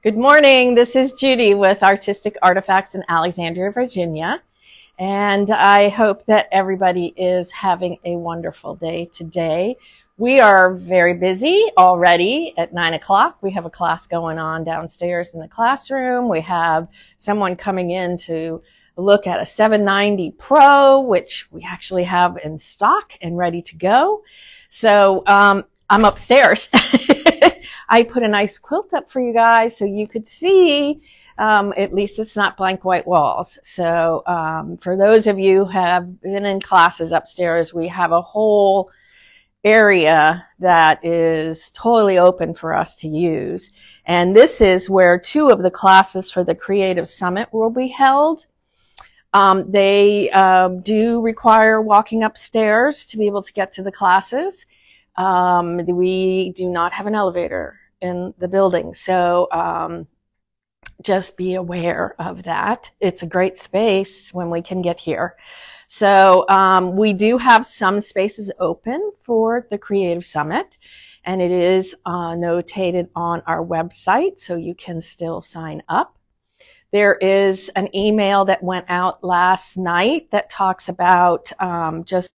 Good morning. This is Judy with Artistic Artifacts in Alexandria, Virginia. And I hope that everybody is having a wonderful day today. We are very busy already at 9 o'clock. We have a class going on downstairs in the classroom. We have someone coming in to look at a 790 Pro, which we actually have in stock and ready to go. So I'm upstairs. I put a nice quilt up for you guys so you could see, at least it's not blank white walls. So for those of you who have been in classes upstairs, we have a whole area that is totally open for us to use. And this is where 2 of the classes for the Creative Summit will be held. They do require walking upstairs to be able to get to the classes. We do not have an elevator in the building, so just be aware of that. It's a great space when we can get here. So we do have some spaces open for the Creative Summit, and it is notated on our website, so you can still sign up. There is an email that went out last night that talks about just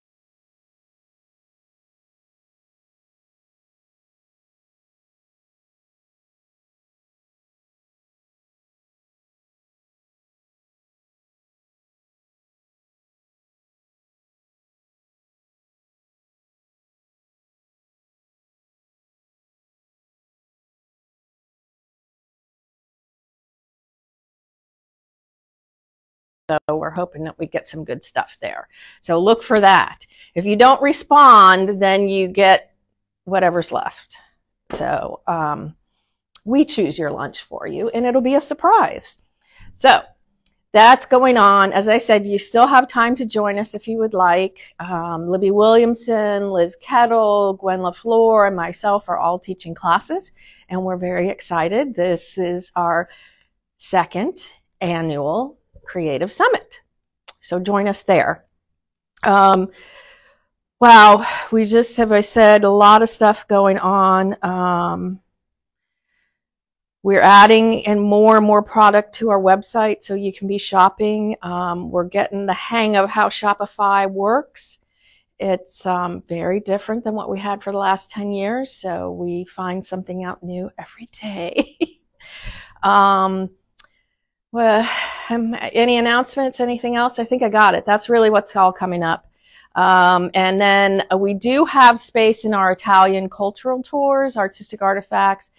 so we're hoping that we get some good stuff there. So look for that. If you don't respond, then you get whatever's left. So we choose your lunch for you, and it'll be a surprise. So that's going on. As I said, you still have time to join us if you would like. Libby Williamson, Liz Kettle, Gwen LaFleur, and myself are all teaching classes, and we're very excited. This is our 2nd annual Creative Summit. So join us there. Wow, we just, as I said, a lot of stuff going on. We're adding in more and more product to our website so you can be shopping. We're getting the hang of how Shopify works. It's very different than what we had for the last 10 years, so we find something out new every day. Well, any announcements, anything else? I think I got it. That's really what's all coming up. And then we do have space in our Italian cultural tours, Artistic Artifacts,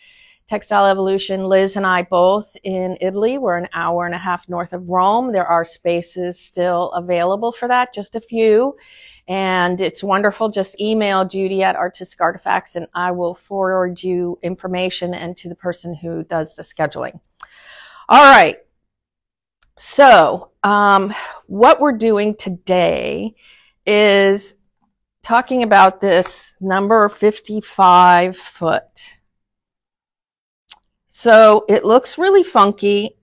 Textile Evolution. Liz and I both in Italy. We're an hour and a half north of Rome. There are spaces still available for that, just a few. And it's wonderful. Just email Judy at Artistic Artifacts and I will forward you information and to the person who does the scheduling. All right. So what we're doing today is talking about this number 55 foot. So it looks really funky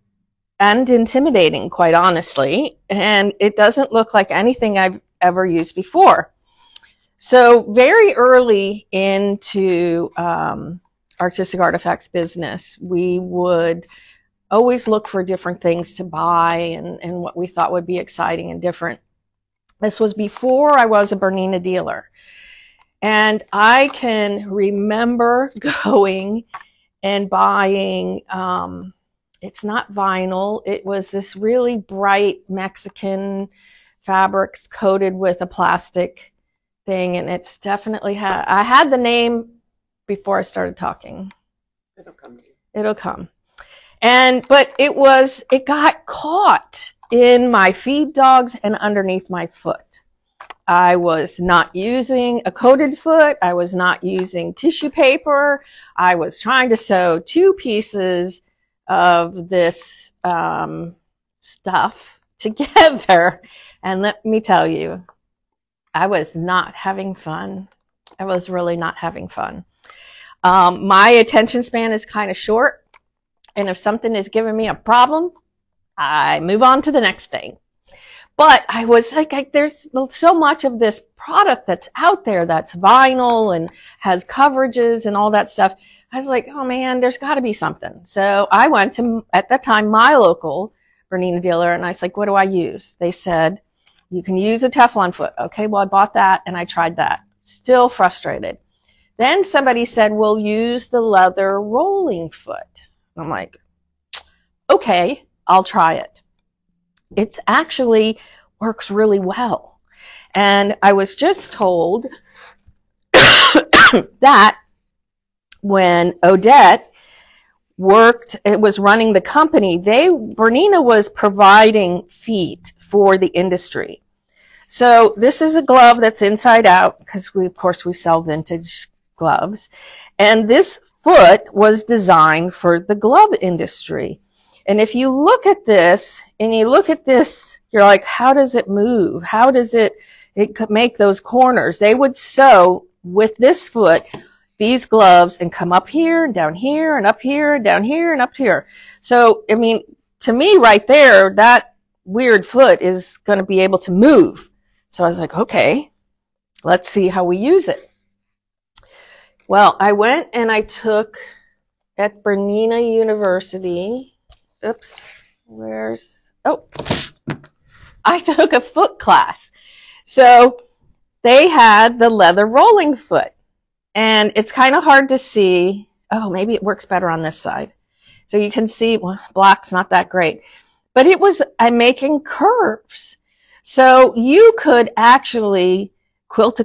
and intimidating, quite honestly, and it doesn't look like anything I've ever used before. So very early into Artistic Artifacts business, we would always look for different things to buy and what we thought would be exciting and different. This was before I was a BERNINA dealer. And I can remember going and buying, it's not vinyl, it was this really bright Mexican fabrics coated with a plastic thing, and it's definitely I had the name before I started talking. It'll come. It'll come. But it got caught in my feed dogs and underneath my foot. I was not using a coated foot. I was not using tissue paper. I was trying to sew 2 pieces of this stuff together. And let me tell you, I was not having fun. I was really not having fun. My attention span is kind of short. And if something is giving me a problem, I move on to the next thing. But I was like, there's so much of this product that's out there that's vinyl and has coverages and all that stuff. I was like, oh man, there's got to be something. So I went to, at that time, my local Bernina dealer, and I was like, what do I use? They said, you can use a Teflon foot. Okay, well, I bought that and I tried that. Still frustrated. Then somebody said, we'll use the leather rolling foot. I'm like, okay, I'll try it. It actually works really well. And I was just told that when Odette was running the company, Bernina was providing feet for the industry. So this is a glove that's inside out, because of course we sell vintage gloves. And this foot was designed for the glove industry. And if you look at this and you look at this, you're like, how does it move? How does it could make those corners? They would sew with this foot these gloves and come up here and down here and up here and down here and up here. So, I mean, to me right there, that weird foot is going to be able to move. So I was like, okay, let's see how we use it. Well, I went and I took at Bernina University, I took a foot class. So they had the leather rolling foot. And it's kind of hard to see. Oh, maybe it works better on this side. So you can see, well, black's not that great. But I'm making curves. So you could actually quilt a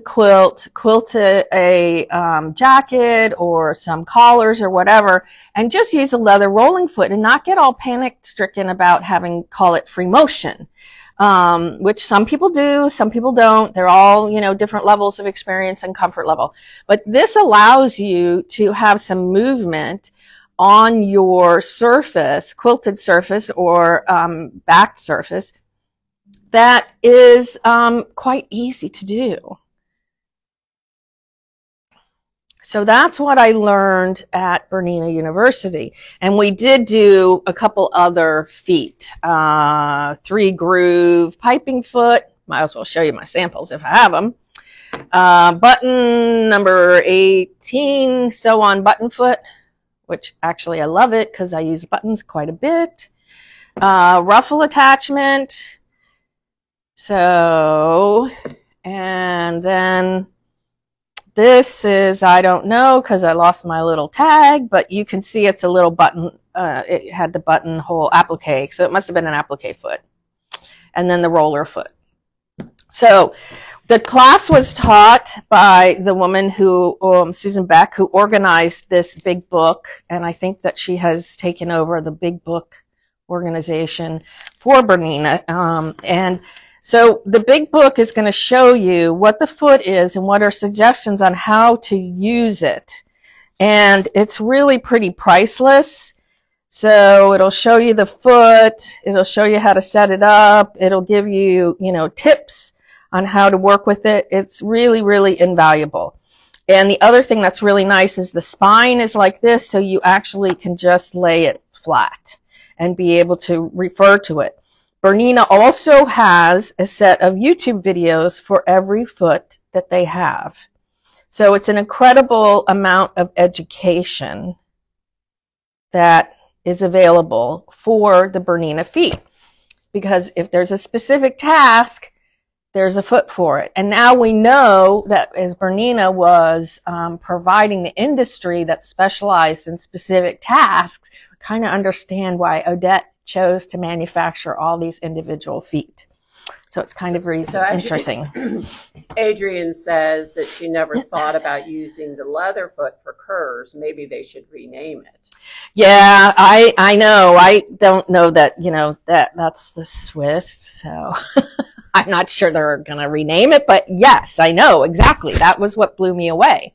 jacket or some collars or whatever, and just use a leather rolling foot and not get all panic-stricken about call it free motion. Which some people do, some people don't. They're all, different levels of experience and comfort level. But this allows you to have some movement on your surface, quilted surface or backed surface, that is quite easy to do. So that's what I learned at Bernina University. And we did do a couple other feet. 3-groove piping foot. Might as well show you my samples if I have them. Button number 18, sew-on button foot, which actually I love it because I use buttons quite a bit. Ruffle attachment. So, and then this is, I don't know, because I lost my little tag, but you can see it's a little button. It had the buttonhole applique, so it must have been an applique foot. And then the roller foot. So the class was taught by the woman who, Susan Beck, who organized this big book, and I think that she has taken over the big book organization for Bernina. And so the big book is going to show you what the foot is and what are suggestions on how to use it. And it's really pretty priceless. So it'll show you the foot. It'll show you how to set it up. It'll give you, tips on how to work with it. It's really, really invaluable. And the other thing that's really nice is the spine is like this, so you actually can just lay it flat and be able to refer to it. Bernina also has a set of YouTube videos for every foot that they have. So it's an incredible amount of education that is available for the Bernina feet. Because if there's a specific task, there's a foot for it. And now we know that as Bernina was providing the industry that specialized in specific tasks, we kind of understand why Odette chose to manufacture all these individual feet. So it's kind of interesting. Adrienne says that she never thought about using the leather foot for curves. Maybe they should rename it. Yeah, I know. I don't know that, that's the Swiss. So I'm not sure they're going to rename it. But yes, I know exactly. That was what blew me away.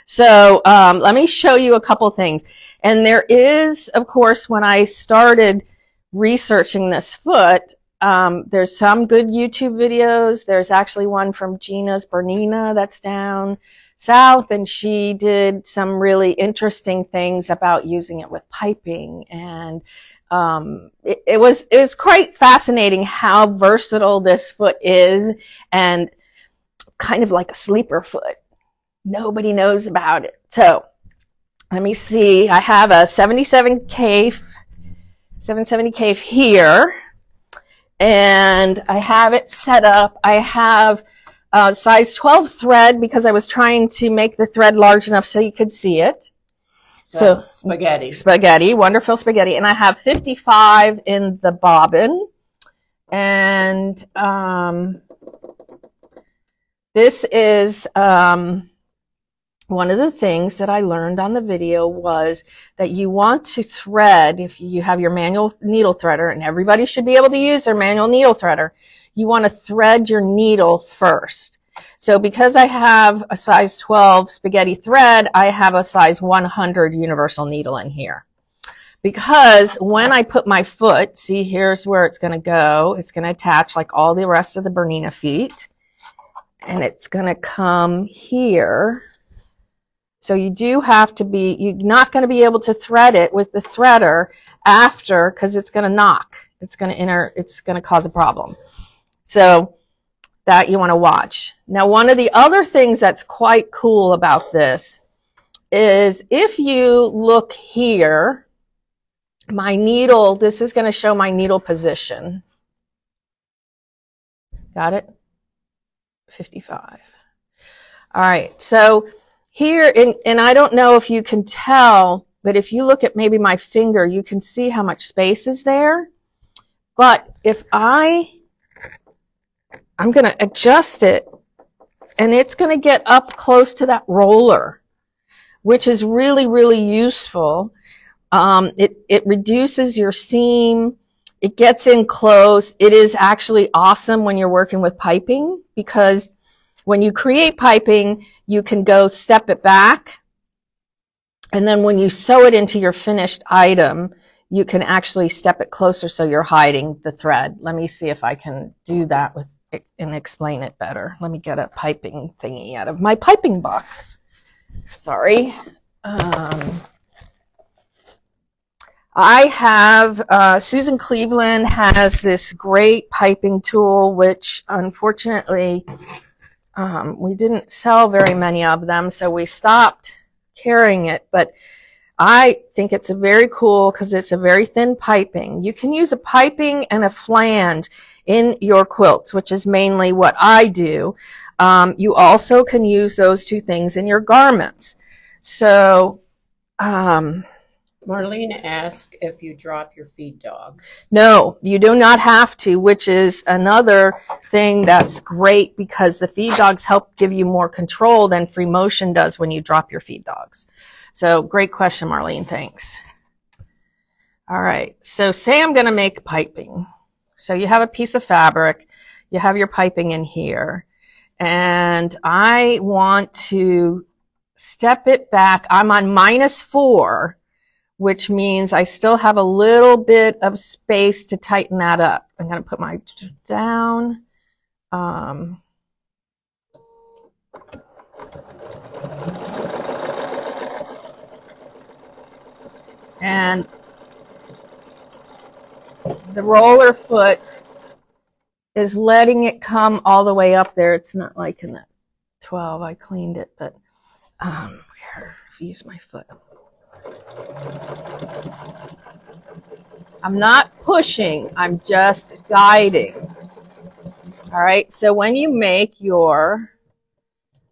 So let me show you a couple things. And there is, of course, when I started researching this foot, there's some good YouTube videos. There's actually one from Gina's Bernina that's down south, and she did some really interesting things about using it with piping. And it was quite fascinating how versatile this foot is, and kind of like a sleeper foot. Nobody knows about it. So let me see, I have a 770 K here, and I have it set up. I have size 12 thread because I was trying to make the thread large enough so you could see it. So spaghetti, wonderful spaghetti. And I have 55 in the bobbin. And this is one of the things that I learned on the video was that you want to thread, if you have your manual needle threader, and everybody should be able to use their manual needle threader, you want to thread your needle first. So because I have a size 12 spaghetti thread, I have a size 100 universal needle in here. Because when I put my foot, see, here's where it's going to go. It's going to attach like all the rest of the Bernina feet. And it's going to come here. So you do have to be, you're not going to be able to thread it with the threader after, because it's going to knock. It's going to cause a problem. So that you want to watch. Now, one of the other things that's quite cool about this is if you look here, my needle, this is going to show my needle position. Got it? 55. All right. So here, and I don't know if you can tell, but if you look at maybe my finger, you can see how much space is there. But if I'm going to adjust it, and it's going to get up close to that roller, which is really, really useful. It reduces your seam. It gets in close. It is actually awesome when you're working with piping, because when you create piping, you can go step it back. And then when you sew it into your finished item, you can actually step it closer so you're hiding the thread. Let me see if I can do that with it and explain it better. Let me get a piping thingy out of my piping box. Sorry. I have, Susan Cleveland has this great piping tool, which unfortunately we didn't sell very many of them, so we stopped carrying it. But I think it's a very cool because it's a very thin piping. You can use a piping and a flange in your quilts, which is mainly what I do. You also can use those two things in your garments. So, Marlene asked if you drop your feed dog. No, you do not have to, which is another thing that's great because the feed dogs help give you more control than free motion does when you drop your feed dogs. So great question, Marlene. Thanks. All right. So say I'm going to make piping. So you have a piece of fabric. You have your piping in here. And I want to step it back. I'm on -4. Which means I still have a little bit of space to tighten that up. I'm going to put my down. And the roller foot is letting it come all the way up there. It's not like in the 12. I cleaned it, but here, if you use my foot. I'm not pushing, I'm just guiding. All right, so when you make your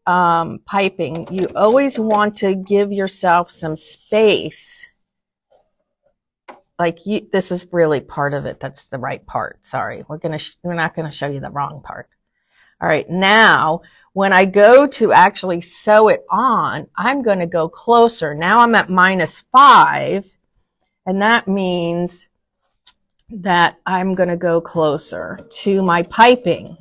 piping, you always want to give yourself some space. Like this is really part of it. That's the right part. Sorry, we're not gonna show you the wrong part. All right, now when I go to actually sew it on, I'm going to go closer. Now I'm at -5, and that means that I'm going to go closer to my piping.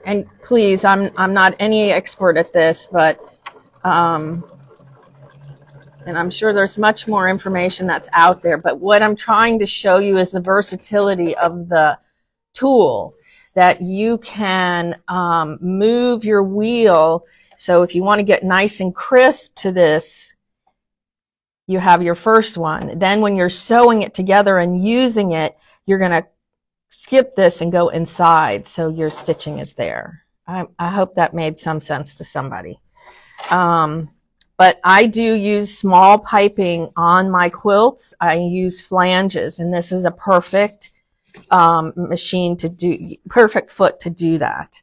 And please, I'm not any expert at this, but and I'm sure there's much more information that's out there. But what I'm trying to show you is the versatility of the tool. That you can move your wheel. So if you want to get nice and crisp to this, you have your first one. Then when you're sewing it together and using it, you're going to skip this and go inside. So your stitching is there. I hope that made some sense to somebody. But I do use small piping on my quilts. I use flanges, and this is a perfect machine to do, perfect foot to do that.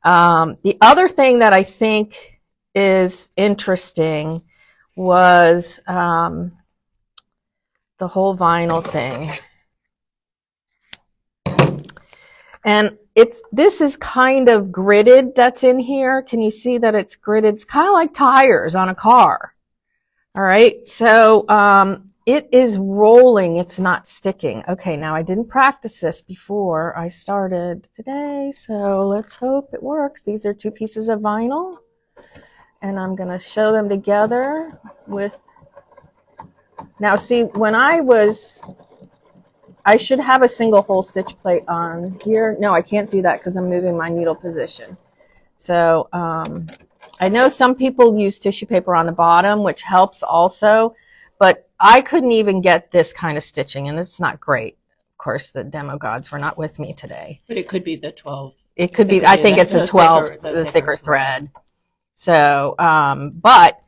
The other thing that I think is interesting was the whole vinyl thing. And this is kind of gridded that's in here. Can you see that it's gridded? It's kind of like tires on a car. All right, so it is rolling, it's not sticking. Okay, now I didn't practice this before I started today, so let's hope it works. These are 2 pieces of vinyl, and I'm gonna show them together with, now see, when I should have a single hole stitch plate on here. No, I can't do that because I'm moving my needle position. So I know some people use tissue paper on the bottom, which helps also, but I couldn't even get this kind of stitching, and it's not great. Of course, the demo gods were not with me today. But it could be the 12. It could be, I think it's the 12, the thicker thread. So, but,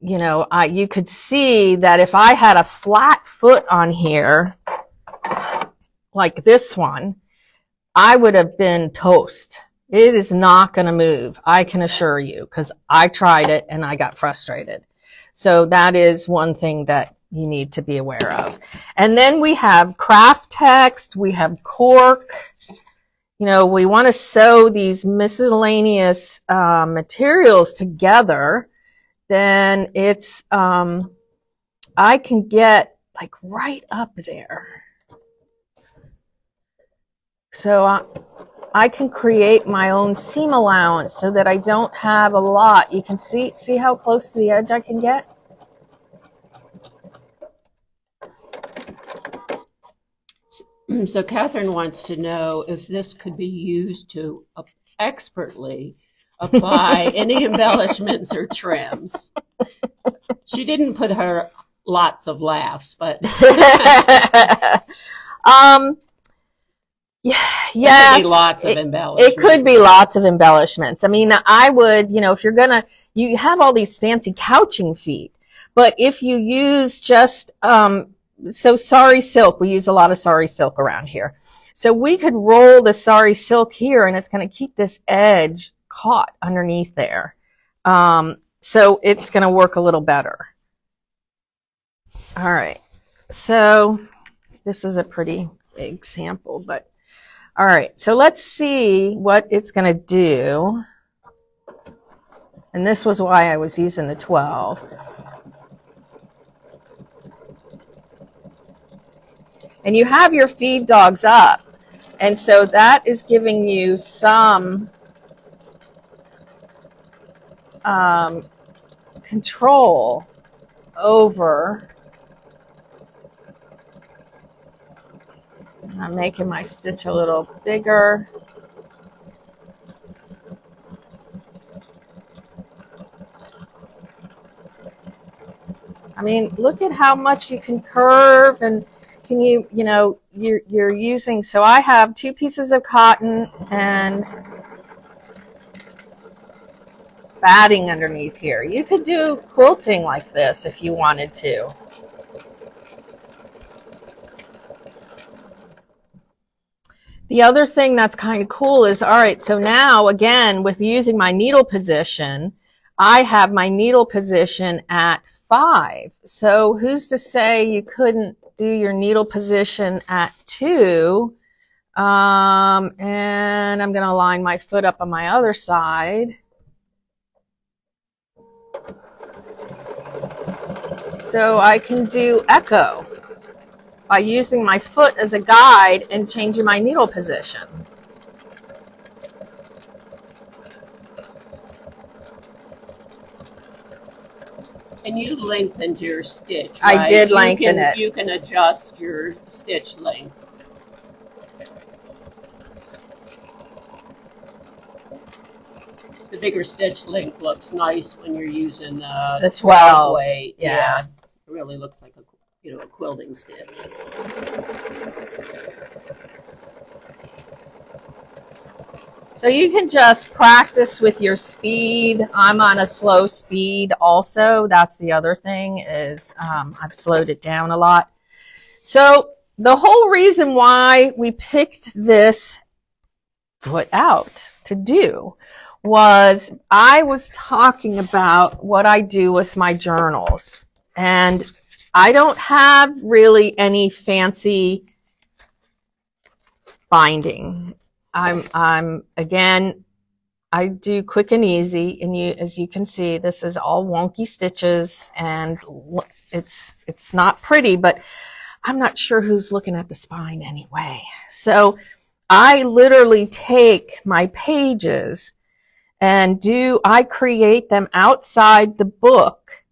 you know, you could see that if I had a flat foot on here, like this one, I would have been toast. It is not going to move, I can assure you, because I tried it and I got frustrated. So that is one thing that you need to be aware of. And then we have craft text, we have cork. You know, we want to sew these miscellaneous materials together. Then it's, I can get like right up there. So I can create my own seam allowance so that I don't have a lot. You can see how close to the edge I can get? So Catherine wants to know if this could be used to expertly apply any embellishments or trims. She didn't put her lots of laughs, but yeah, yes, it could be lots of embellishments. It could be lots of embellishments. I mean, I would, you know, if you're gonna, you have all these fancy couching feet, but if you use just, so sari silk, we use a lot of sari silk around here. So we could roll the sari silk here, and it's going to keep this edge caught underneath there. So it's going to work a little better. All right. So this is a pretty big sample, but all right. So let's see what it's going to do. And this was why I was using the 12. And you have your feed dogs up. And so that is giving you some control over. I'm making my stitch a little bigger. I mean, look at how much you can curve, and can you know, you're using, so I have 2 pieces of cotton and batting underneath here. You could do quilting like this if you wanted to. The other thing that's kind of cool is, all right, so now again, with using my needle position, I have my needle position at 5. So who's to say you couldn't do your needle position at 2? And I'm going to line my foot up on my other side. So I can do echo by using my foot as a guide and changing my needle position. And you lengthened your stitch, right? I did lengthen it. You can adjust your stitch length. The bigger stitch length looks nice when you're using the 12 weight. Yeah. It really looks like a quilting stitch. So you can just practice with your speed. I'm on a slow speed also. That's the other thing is I've slowed it down a lot. So the whole reason why we picked this foot out to do was I was talking about what I do with my journals. And I don't have really any fancy binding. Again, I do quick and easy, and as you can see, this is all wonky stitches, and it's not pretty, but I'm not sure who's looking at the spine anyway. So I literally take my pages and I create them outside the book,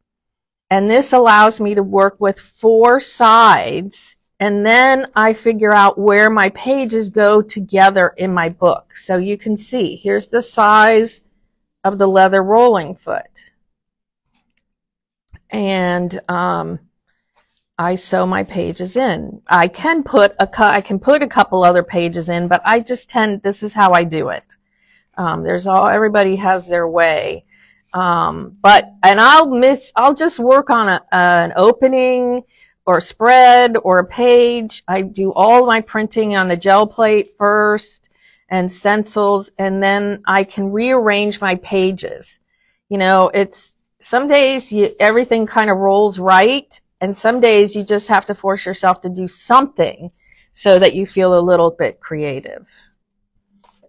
and this allows me to work with 4 sides. And then I figure out where my pages go together in my book. So you can see, here's the size of the leather rolling foot. And I sew my pages in. I can put a couple other pages in, but I just this is how I do it. Everybody has their way. And I'll just work on an opening or a spread or a page. I do all my printing on the gel plate first and stencils, and then I can rearrange my pages. You know, some days everything kind of rolls right, and some days you just have to force yourself to do something so that you feel a little bit creative.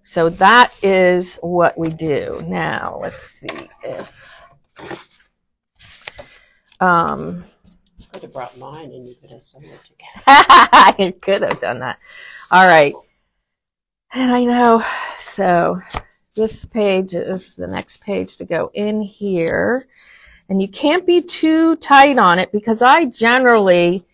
So that is what we do. Now, let's see if could have brought mine and you could have sewn it together. I could have done that. All right. And I know. So this page is the next page to go in here. And you can't be too tight on it because I generally,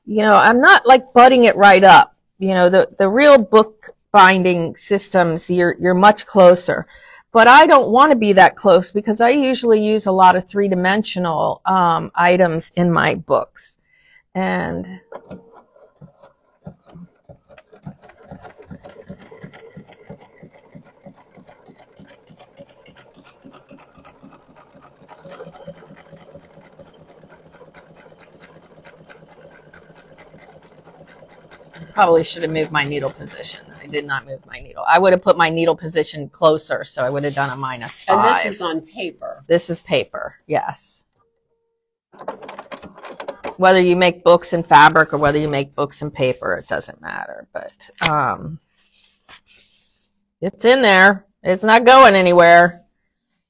I'm not like butting it right up. The real book binding systems, you're much closer. But I don't want to be that close because I usually use a lot of 3-dimensional items in my books. And probably should have moved my needle position. I did not move my needle. I would have put my needle position closer, so I would have done a -5. And this is on paper. This is paper, yes. Whether you make books in fabric or whether you make books in paper, it doesn't matter. But it's in there. It's not going anywhere.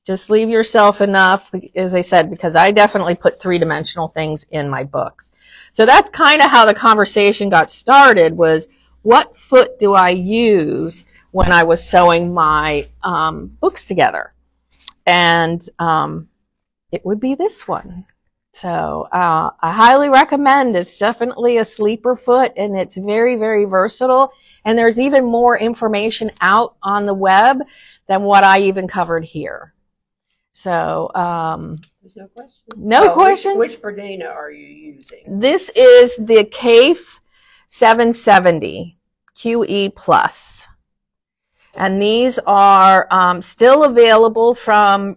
Just leave yourself enough, as I said, because I definitely put 3-dimensional things in my books. So that's kind of how the conversation got started, was what foot do I use when I was sewing my books together? And it would be this one. So I highly recommend. It's definitely a sleeper foot, and it's very, very versatile. And there's even more information out on the web than what I even covered here. So there's no question. No questions. Which BERNINA are you using? This is the CAFE 770 QE Plus. And these are still available from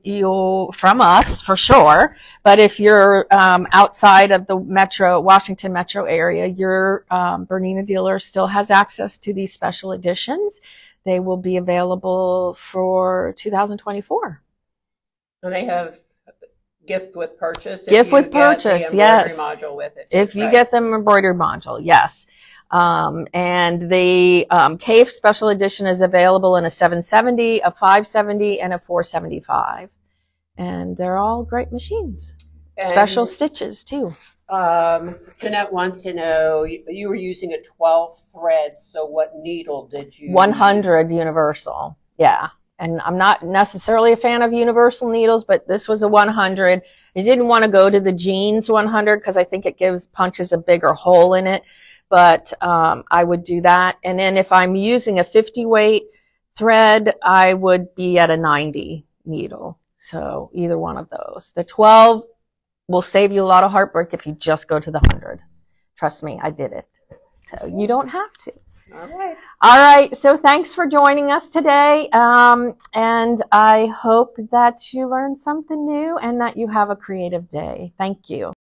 us for sure. But if you're outside of the Washington metro area, your BERNINA dealer still has access to these special editions. They will be available for 2024. And they have gift with purchase. Gift with purchase, yes. Module with it. If you get the embroidered module, yes. And the CAFE special edition is available in a 770, a 570, and a 475. And they're all great machines. And special stitches, too. Jeanette wants to know, you were using a 12 thread, so what needle did you 100 use? Universal, yeah. And I'm not necessarily a fan of universal needles, but this was a 100. I didn't want to go to the jeans 100 because I think it punches a bigger hole in it. But I would do that. And then if I'm using a 50 weight thread, I would be at a 90 needle. So either one of those. The 12 will save you a lot of heartbreak if you just go to the 100. Trust me, I did it. So you don't have to. All right. All right. So thanks for joining us today. And I hope that you learned something new and that you have a creative day. Thank you.